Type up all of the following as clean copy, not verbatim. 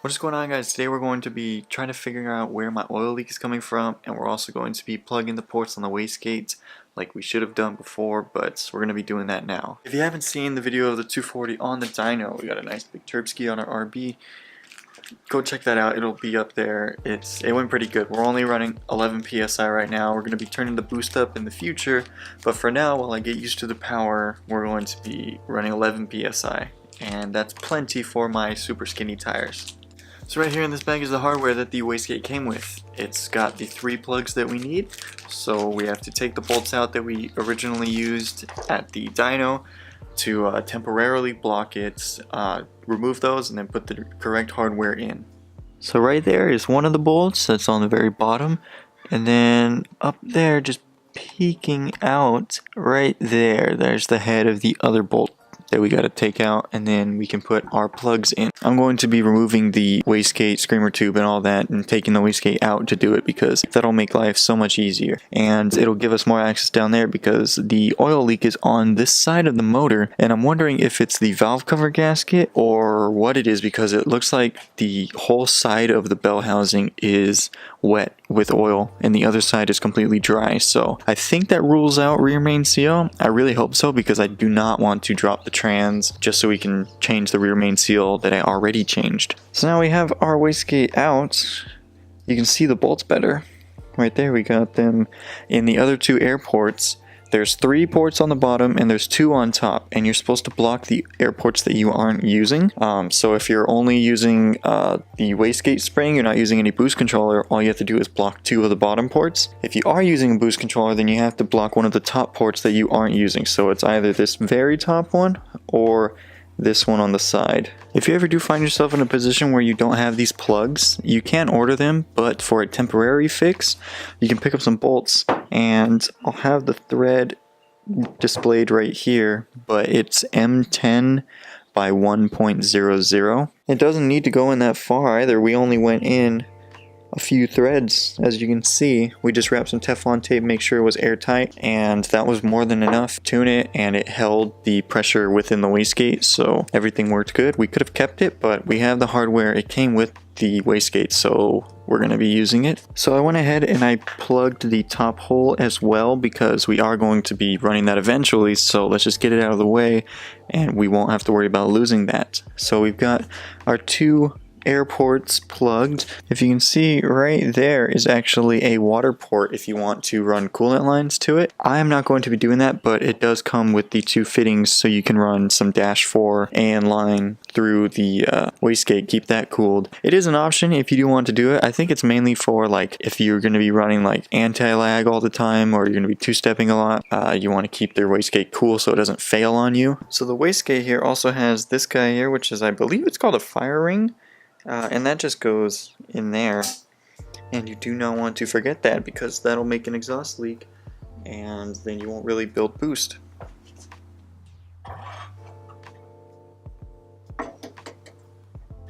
What is going on, guys? Today we're going to be trying to figure out where my oil leak is coming from, and we're also going to be plugging the ports on the wastegate like we should have done before, but we're going to be doing that now. If you haven't seen the video of the 240 on the dyno, we got a nice big turb ski on our RB. Go check that out, it'll be up there. It went pretty good. We're only running 11 psi right now. We're going to be turning the boost up in the future, but for now, while I get used to the power, we're going to be running 11 psi, and that's plenty for my super skinny tires. So right here in this bag is the hardware that the wastegate came with. It's got the 3 plugs that we need, so we have to take the bolts out that we originally used at the dyno to temporarily block it, remove those, and then put the correct hardware in. So right there is one of the bolts that's on the very bottom, and then up there, just peeking out right there, there's the head of the other bolt that we got to take out, and then we can put our plugs in. I'm going to be removing the wastegate, screamer tube, and all that, and taking the wastegate out to do it because that'll make life so much easier, and it'll give us more access down there because the oil leak is on this side of the motor, and I'm wondering if it's the valve cover gasket or what it is, because it looks like the whole side of the bell housing is wet with oil and the other side is completely dry. So I think that rules out rear main seal. I really hope so, because I do not want to drop the trans just so we can change the rear main seal that I already changed. So now we have our wastegate out. You can see the bolts better. Right there, we got them in the other 2 air ports. There's 3 ports on the bottom and there's 2 on top, and you're supposed to block the air ports that you aren't using. So if you're only using the wastegate spring, you're not using any boost controller, all you have to do is block 2 of the bottom ports. If you are using a boost controller, then you have to block one of the top ports that you aren't using. So it's either this very top one or this one on the side. If you ever do find yourself in a position where you don't have these plugs, you can order them, but for a temporary fix, you can pick up some bolts, and I'll have the thread displayed right here, but it's M10 by 1.00. It doesn't need to go in that far either. We only went in a few threads, as you can see. We just wrapped some Teflon tape, make sure it was airtight, and that was more than enough. Tune it, and it held the pressure within the wastegate, so everything worked good. We could have kept it, but we have the hardware. It came with the wastegate, so we're going to be using it. So I went ahead and I plugged the top hole as well, because we are going to be running that eventually, so let's just get it out of the way and we won't have to worry about losing that. So we've got our 2 air ports plugged. If you can see right there is actually a water port if you want to run coolant lines to it. I am not going to be doing that, but it does come with the 2 fittings, so you can run some dash 4 and line through the wastegate, keep that cooled. It is an option if you do want to do it. I think it's mainly for like if you're going to be running like anti-lag all the time, or you're going to be 2-stepping a lot. You want to keep their wastegate cool so it doesn't fail on you. So the wastegate here also has this guy here, which is, I believe it's called a fire ring. And that just goes in there, and you do not want to forget that, because that'll make an exhaust leak and then you won't really build boost.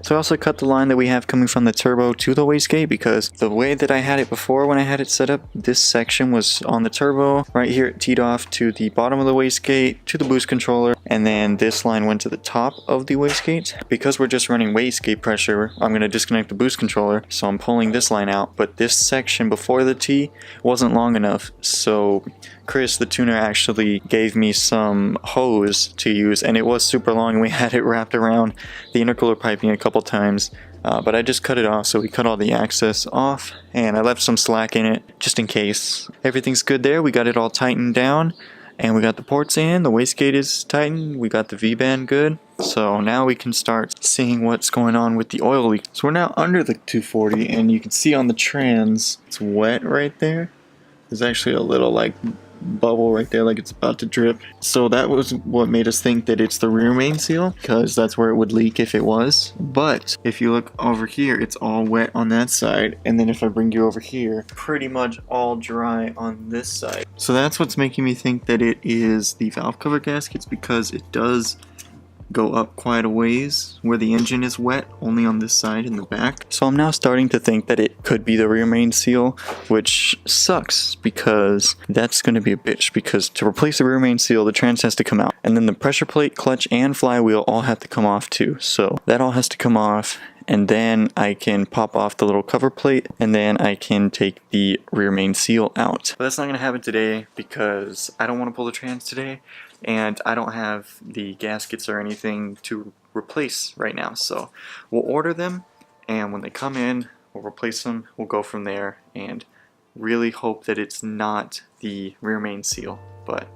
So I also cut the line that we have coming from the turbo to the wastegate, because the way that I had it before when I had it set up, this section was on the turbo. Right here it teed off to the bottom of the wastegate, to the boost controller, and then this line went to the top of the wastegate. Because we're just running wastegate pressure, I'm going to disconnect the boost controller, so I'm pulling this line out, but this section before the T wasn't long enough, so Chris, the tuner, actually gave me some hose to use, and it was super long, and we had it wrapped around the intercooler piping a couple times, but I just cut it off. So we cut all the access off, and I left some slack in it just in case. Everything's good there. We got it all tightened down, and we got the ports in, the wastegate is tightened, we got the V-band good. So now we can start seeing what's going on with the oil leak. So we're now under the 240, and you can see on the trans it's wet right there. There's actually a little like bubble right there, like it's about to drip. So that was what made us think that it's the rear main seal, because that's where it would leak if it was. But if you look over here, it's all wet on that side, and then if I bring you over here, pretty much all dry on this side. So that's what's making me think that it is the valve cover gaskets, because it does go up quite a ways where the engine is wet, only on this side in the back. So I'm now starting to think that it could be the rear main seal, which sucks because that's going to be a bitch, because to replace the rear main seal, the trans has to come out, and then the pressure plate, clutch, and flywheel all have to come off too. So that all has to come off, and then I can pop off the little cover plate, and then I can take the rear main seal out. But that's not going to happen today because I don't want to pull the trans today, and I don't have the gaskets or anything to replace right now. So we'll order them, and when they come in, we'll replace them. We'll go from there and really hope that it's not the rear main seal. But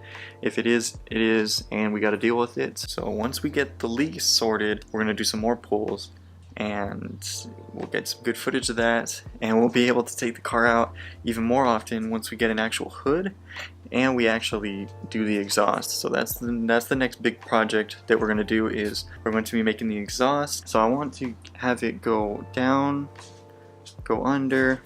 if it is, it is, and we got to deal with it. So once we get the leaks sorted, we're going to do some more pulls, and we'll get some good footage of that, and we'll be able to take the car out even more often once we get an actual hood and we actually do the exhaust. So that's the next big project that we're going to do, is we're going to be making the exhaust. So I want to have it go down, go under,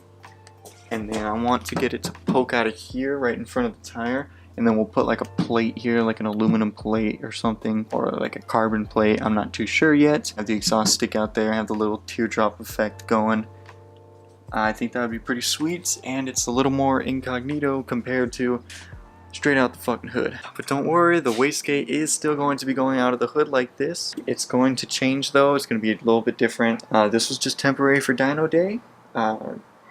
and then I want to get it to poke out of here right in front of the tire. And then we'll put like a plate here, like an aluminum plate or something, or like a carbon plate. I'm not too sure yet. Have the exhaust stick out there, have the little teardrop effect going. I think that would be pretty sweet, and it's a little more incognito compared to straight out the fucking hood. But don't worry, the wastegate is still going to be going out of the hood like this. It's going to change though. It's going to be a little bit different. This was just temporary for dyno day.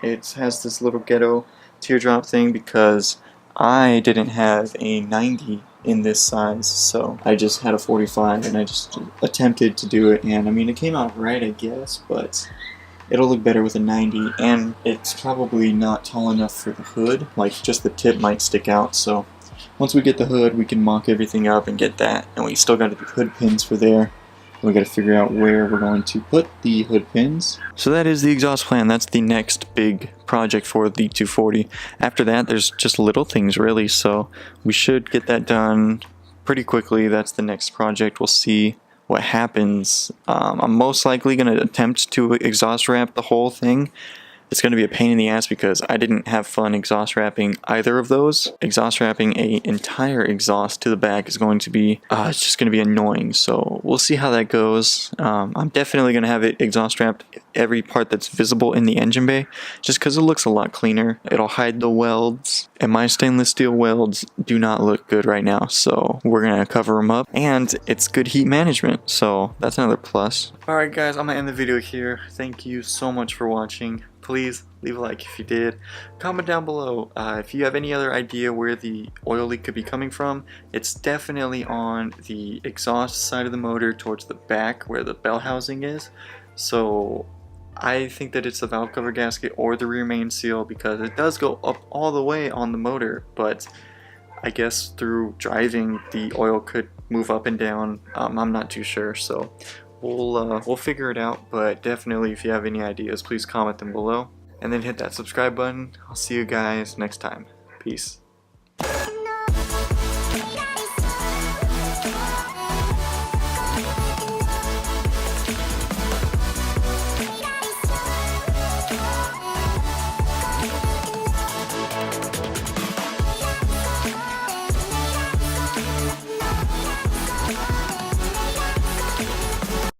It has this little ghetto teardrop thing because I didn't have a 90 in this size, so I just had a 45, and I just attempted to do it, and I mean, it came out right, I guess, but it'll look better with a 90, and it's probably not tall enough for the hood. Like, just the tip might stick out. So once we get the hood, we can mock everything up and get that, and we still got the hood pins for there. We got to figure out where we're going to put the hood pins. So that is the exhaust plan. That's the next big project for the 240. After that, there's just little things really, so we should get that done pretty quickly. That's the next project. We'll see what happens. I'm most likely going to attempt to exhaust wrap the whole thing. It's going to be a pain in the ass because I didn't have fun exhaust wrapping either of those. Exhaust wrapping an entire exhaust to the back is going to be, it's just going to be annoying. So we'll see how that goes. I'm definitely going to have it exhaust wrapped every part that's visible in the engine bay, just because it looks a lot cleaner. It'll hide the welds, and my stainless steel welds do not look good right now. So we're going to cover them up, and it's good heat management. So that's another plus. Alright guys, I'm going to end the video here. Thank you so much for watching. Please leave a like if you did. Comment down below if you have any other idea where the oil leak could be coming from. It's definitely on the exhaust side of the motor towards the back where the bell housing is. So I think that it's the valve cover gasket or the rear main seal, because it does go up all the way on the motor, but I guess through driving the oil could move up and down. I'm not too sure, so we'll figure it out. But definitely, if you have any ideas, please comment them below, and then hit that subscribe button. I'll see you guys next time. Peace.